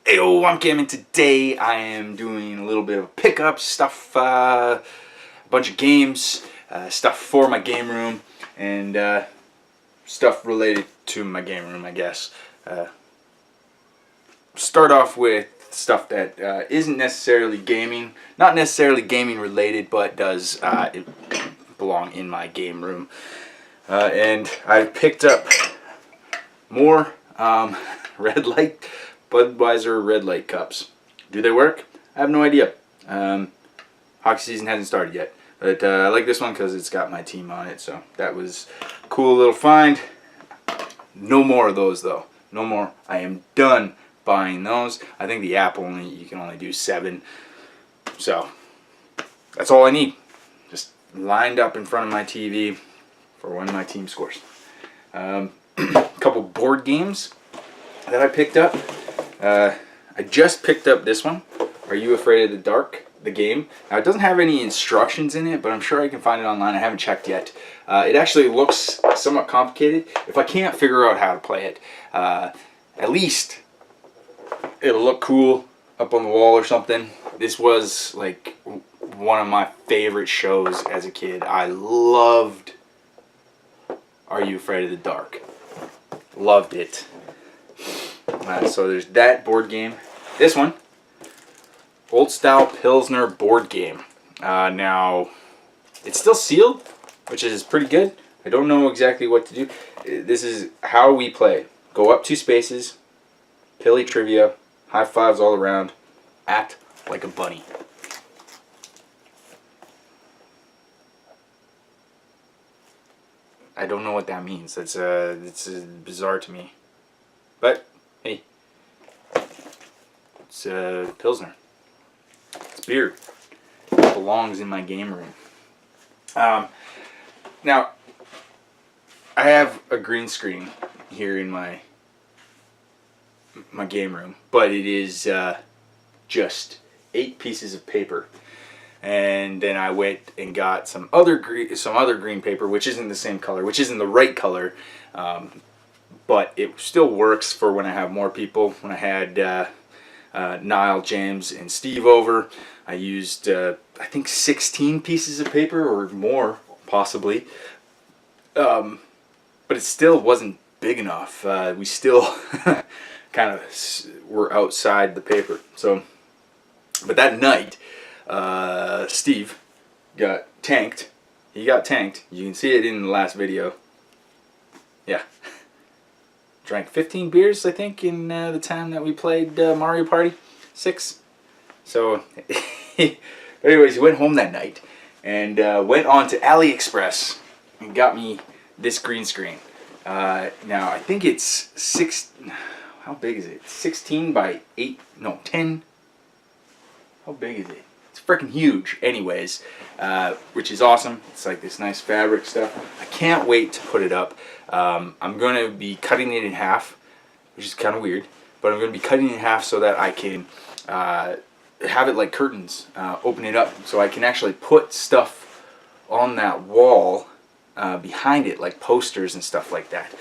Heyo, I'm Cam, and today I am doing a little bit of pickup stuff, a bunch of games, stuff for my game room, and stuff related to my game room, I guess. Start off with stuff that isn't necessarily gaming, not necessarily gaming related, but does belong in my game room. And I picked up more red light Budweiser red light cups. Do they work? I have no idea. Hockey season hasn't started yet, but I like this one because it's got my team on it, so that was a cool little find. No more of those though. No more. I am done buying those. I think the app you can only do 7, so that's all I need. Just lined up in front of my TV for when my team scores. A couple board games that I picked up. I just picked up this one, Are You Afraid of the Dark? The game. Now, it doesn't have any instructions in it, but I'm sure I can find it online. I haven't checked yet. It actually looks somewhat complicated. If I can't figure out how to play it, at least it'll look cool up on the wall or something. This was like one of my favorite shows as a kid. I loved Are You Afraid of the Dark? Loved it. So there's that board game. This one, old style Pilsner board game. Now, it's still sealed, which is pretty good. I don't know exactly what to do. This is how we play. Go up 2 spaces, Pilly trivia, high fives all around, act like a bunny. I don't know what that means. It's bizarre to me. But hey, it's Pilsner. It's beer. It belongs in my game room. Now, I have a green screen here in my game room, but it is just 8 pieces of paper. And then I went and got some other green paper, which isn't the same color, which isn't the right color, but it still works for when I have more people. When I had Niall, James, and Steve over, I used I think 16 pieces of paper or more, possibly, but it still wasn't big enough. We still kind of were outside the paper. So, but that night, Steve got tanked. He got tanked. You can see it in the last video. Yeah. Drank 15 beers, I think, in the time that we played Mario Party 6. So, anyways, he went home that night and went on to AliExpress and got me this green screen. Now, I think it's how big is it? 16 by 8, no, 10. How big is it? It's freaking huge. Anyways, which is awesome. It's like this nice fabric stuff. I can't wait to put it up. I'm going to be cutting it in half, which is kind of weird, but I'm going to be cutting it in half so that I can have it like curtains, open it up, so I can actually put stuff on that wall behind it, like posters and stuff like that.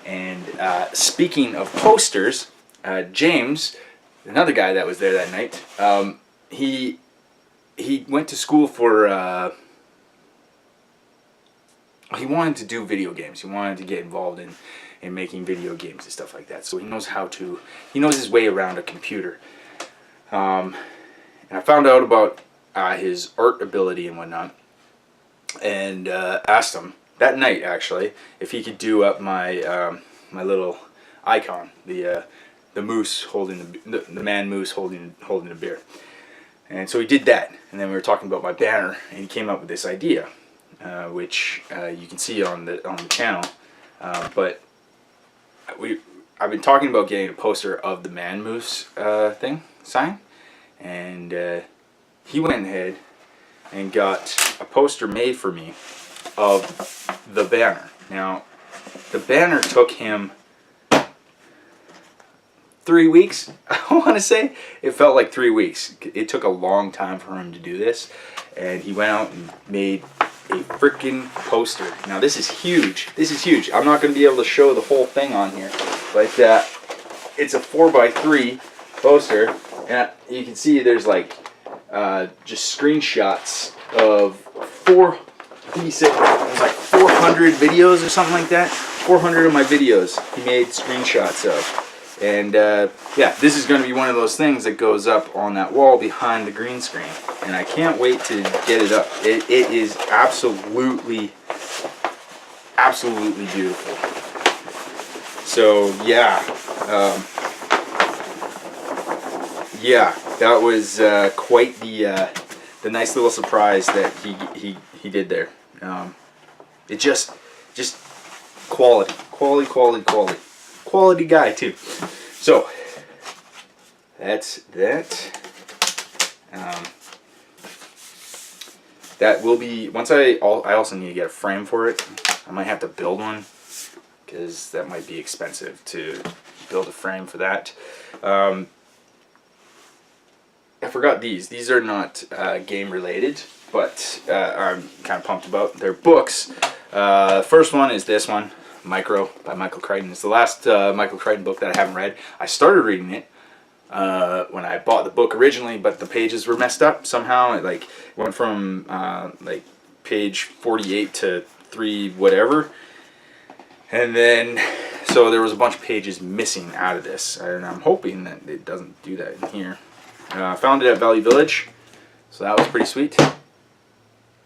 And speaking of posters, James, another guy that was there that night, he went to school for he wanted to do video games. He wanted to get involved in making video games and stuff like that. So he knows his way around a computer. And I found out about his art ability and whatnot, and asked him that night actually if he could do up my my little icon, the moose holding the man moose holding a beer. And so he did that, and then we were talking about my banner, and he came up with this idea, which you can see on the channel. But I've been talking about getting a poster of the ManiacMoose sign, and he went ahead and got a poster made for me of the banner. Now, the banner took him 3 weeks, I want to say. It felt like 3 weeks. It took a long time for him to do this, and he went out and made a freaking poster. Now this is huge. This is huge. I'm not going to be able to show the whole thing on here, but it's a 4x3 poster, and you can see there's like just screenshots of I think he said it was like 400 videos or something like that. 400 of my videos he made screenshots of. And yeah, this is going to be one of those things that goes up on that wall behind the green screen. And I can't wait to get it up. It is absolutely, absolutely beautiful. So yeah, yeah, that was quite the nice little surprise that he did there. It just quality guy too. So that's that. That will be once I also need to get a frame for it. I might have to build one because that might be expensive to build a frame for that. I forgot these. These are not game related, but I'm kind of pumped about. They're books. First one is this one, Micro by Michael Crichton. It's the last Michael Crichton book that I haven't read. I started reading it when I bought the book originally, but the pages were messed up somehow. It like went from like page 48 to 3 whatever, and then so there was a bunch of pages missing out of this, and I'm hoping that it doesn't do that in here. I found it at Value Village, so that was pretty sweet.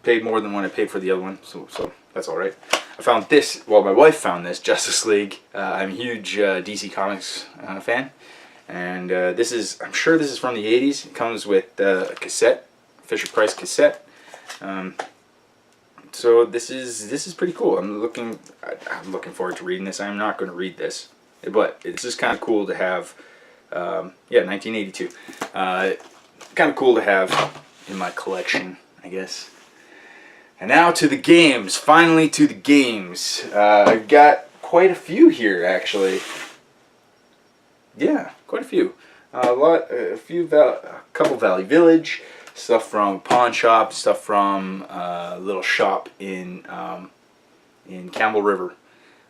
Paid more than what I paid for the other one, so that's alright. I found this, well, my wife found this, Justice League. I'm a huge DC Comics fan. And this is, I'm sure this is from the 80s. It comes with a cassette, Fisher-Price cassette. So this is pretty cool. I'm looking forward to reading this. I'm not going to read this, but it's just kind of cool to have. Yeah, 1982. Kind of cool to have in my collection, I guess. And now to the games. Finally to the games. I've got quite a few here, actually. Yeah, quite a few. A couple Valley Village, stuff from Pawn Shop, stuff from a little shop in Campbell River,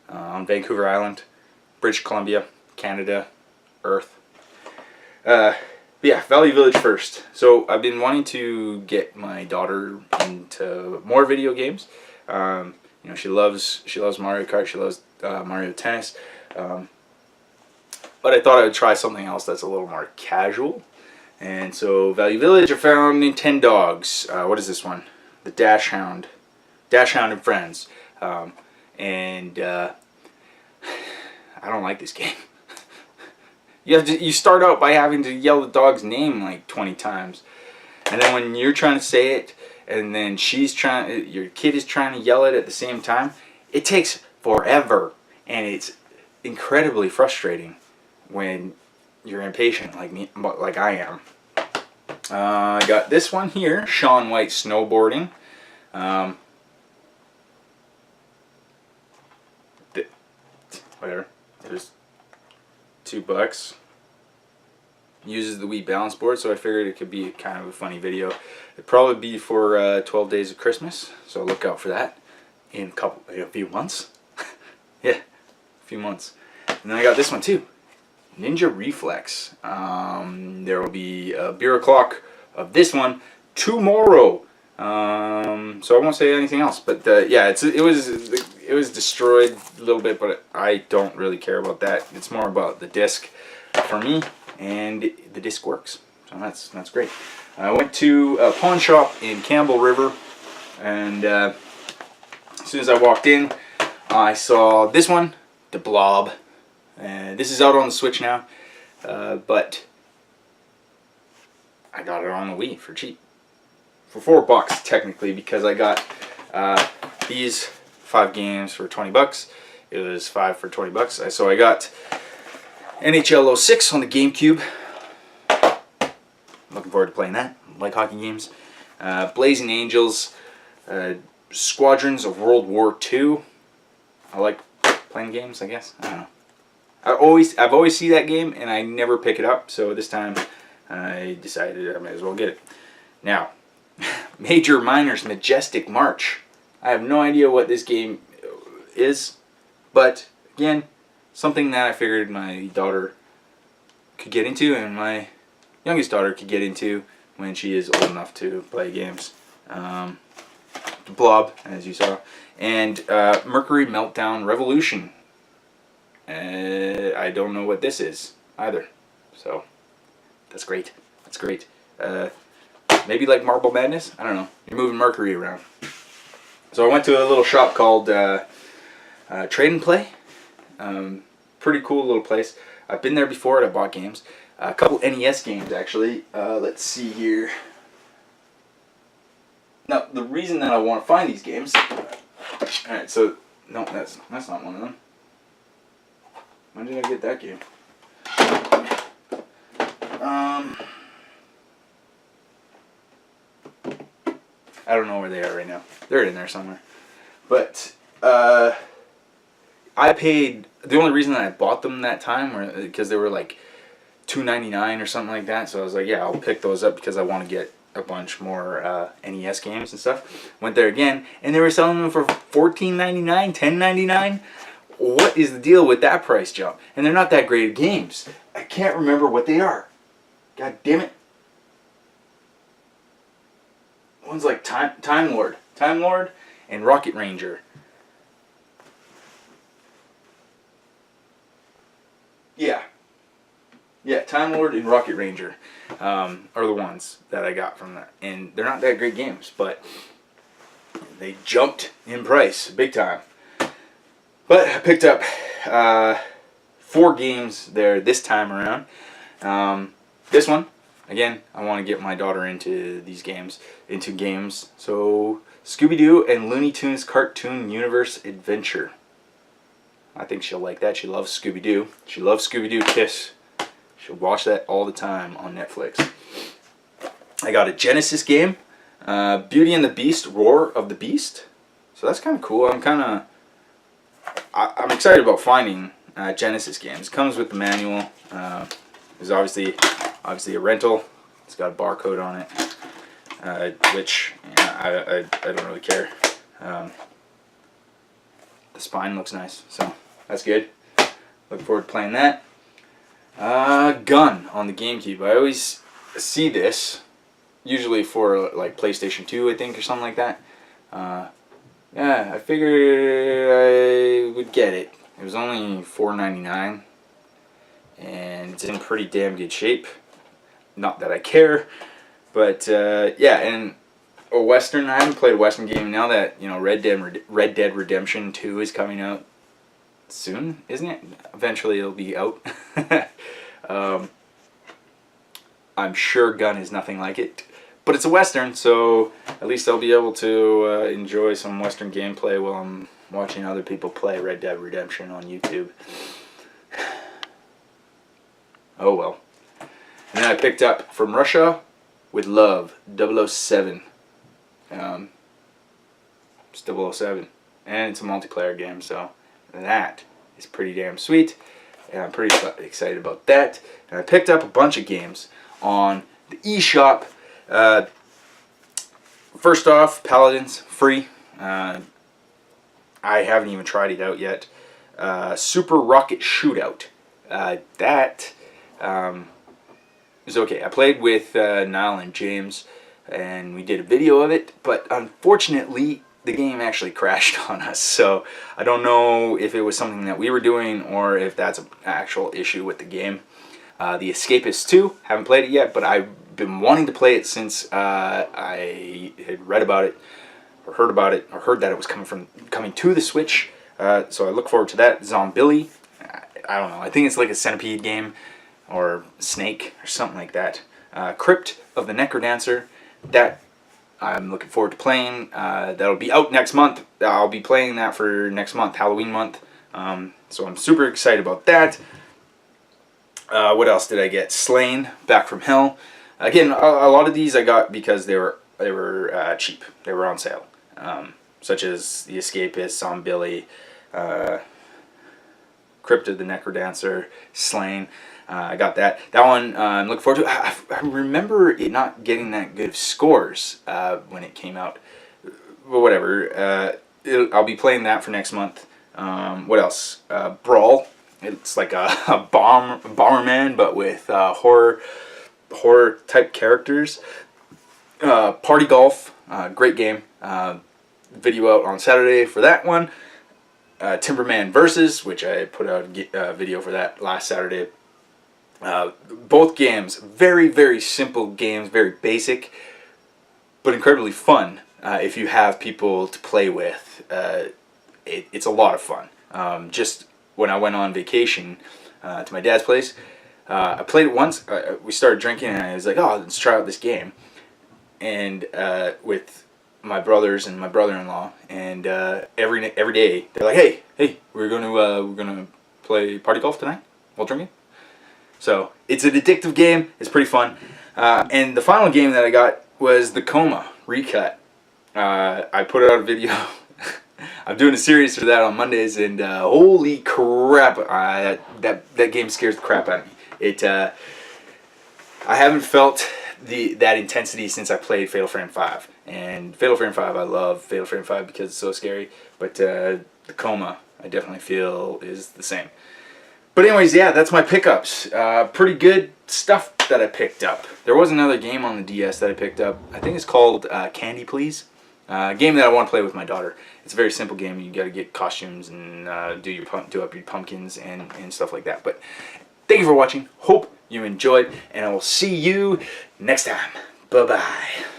on Vancouver Island, British Columbia, Canada, Earth. Yeah, Valley Village first. So I've been wanting to get my daughter into more video games. You know, she loves Mario Kart. She loves Mario Tennis. But I thought I would try something else that's a little more casual. And so Valley Village, I found Nintendogs. What is this one? The Dash Hound. Dash Hound and Friends. And I don't like this game. You start out by having to yell the dog's name like 20 times. And then when you're trying to say it, and then your kid is trying to yell it at the same time, it takes forever. And it's incredibly frustrating when you're impatient like me, like I am. I got this one here, Shaun White Snowboarding. Whatever. There's $2. Uses the Wii balance board, so I figured it could be kind of a funny video. It'd probably be for 12 Days of Christmas, so look out for that in a few months. Yeah, a few months. And then I got this one too, Ninja Reflex. There will be a beer o'clock of this one tomorrow. So I won't say anything else, but yeah, it was destroyed a little bit, but I don't really care about that. It's more about the disc for me, and the disc works, so that's great. I went to a pawn shop in Campbell River, and as soon as I walked in, I saw this one, the Blob. This is out on the Switch now, but I got it on the Wii for cheap. For $4 technically, because I got these 5 games for 20 bucks. It was 5 for 20 bucks. So I got NHL 06 on the GameCube. Looking forward to playing that. I like hockey games. Blazing Angels, Squadrons of World War II. I like playing games, I guess. I don't know. I've always seen that game and I never pick it up. So this time I decided I might as well get it. Now, Major Minor's Majestic March. I have no idea what this game is, but again, something that I figured my daughter could get into, and my youngest daughter could get into when she is old enough to play games. Blob, as you saw, and Mercury Meltdown Revolution. I don't know what this is either, so that's great. That's great. Maybe like Marble Madness? I don't know. You're moving Mercury around. So I went to a little shop called Trade and Play. Pretty cool little place. I've been there before and I bought games. A couple NES games actually. Let's see here. Now the reason that I want to find these games. Alright, so no, that's not one of them. When did I get that game? I don't know where they are right now. They're in there somewhere. But I paid. The only reason that I bought them that time were because they were like $2.99 or something like that. So I was like, yeah, I'll pick those up because I want to get a bunch more NES games and stuff. Went there again, and they were selling them for $14.99, $10.99. What is the deal with that price jump? And they're not that great of games. I can't remember what they are. God damn it. One's like Time Lord, and Rocket Ranger. Yeah, Time Lord and Rocket Ranger are the ones that I got from that. And they're not that great games, but they jumped in price big time. But I picked up 4 games there this time around. This one, again, I want to get my daughter into these games, So Scooby-Doo and Looney Tunes Cartoon Universe Adventure. I think she'll like that. She loves Scooby-Doo. She loves Scooby-Doo Kiss. She'll watch that all the time on Netflix. I got a Genesis game, Beauty and the Beast, Roar of the Beast. So that's kind of cool. I'm excited about finding Genesis games. It comes with the manual. There's obviously a rental. It's got a barcode on it, which I don't really care. The spine looks nice, so that's good. Looking forward to playing that. Gun on the GameCube. I always see this, usually for like PlayStation 2, I think, or something like that. Yeah, I figured I would get it. It was only $4.99, and it's in pretty damn good shape. Not that I care, but yeah, and a Western. I haven't played a Western game. Now that Red Dead Redemption 2 is coming out soon, isn't it? Eventually, it'll be out. I'm sure Gun is nothing like it. But it's a Western, so at least I'll be able to enjoy some Western gameplay while I'm watching other people play Red Dead Redemption on YouTube. Oh well. And then I picked up From Russia with Love, 007. It's 007. And it's a multiplayer game, so that is pretty damn sweet. And I'm pretty excited about that. And I picked up a bunch of games on the eShop. First off, Paladins, free. I haven't even tried it out yet. Super Rocket Shootout. That is okay. I played with Niall and James, and we did a video of it, but unfortunately, the game actually crashed on us. So I don't know if it was something that we were doing or if that's an actual issue with the game. The Escapist 2, haven't played it yet, but I've been wanting to play it since I had read about it, or heard about it, or heard that it was coming to the Switch. So I look forward to that. Zombilly, I don't know. I think it's like a centipede game, or snake, or something like that. Crypt of the Necrodancer, that I'm looking forward to playing. That'll be out next month. I'll be playing that for next month, Halloween month. So I'm super excited about that. What else did I get? Slain, Back from Hell. Again, a lot of these I got because they were cheap. They were on sale. Such as The Escapist, Zombilly, Crypt of the Necrodancer, Slain. I got that. That one I'm looking forward to. I remember it not getting that good of scores when it came out. But whatever. I'll be playing that for next month. What else? Brawl. It's like a Bomberman, but with horror type characters. Party Golf, great game. Video out on Saturday for that one. Timberman Versus, which I put out a video for that last Saturday. Both games, very, very simple games, very basic, but incredibly fun. If you have people to play with, it's a lot of fun. Just when I went on vacation to my dad's place, I played it once. We started drinking, and I was like, "Oh, let's try out this game." And with my brothers and my brother-in-law, and every day they're like, "Hey, we're gonna play party golf tonight while drinking." So it's an addictive game. It's pretty fun. And the final game that I got was the Coma Recut. I put out a video. I'm doing a series for that on Mondays, and holy crap, that game scares the crap out of me. I haven't felt that intensity since I played Fatal Frame 5. And Fatal Frame 5, I love Fatal Frame 5 because it's so scary. But the Coma, I definitely feel is the same. But anyways, yeah, that's my pickups. Pretty good stuff that I picked up. There was another game on the DS that I picked up. I think it's called Candy Please. A game that I want to play with my daughter. It's a very simple game. You got to get costumes and do up your pumpkins and stuff like that. But thank you for watching. Hope you enjoyed, and I will see you next time. Bye-bye.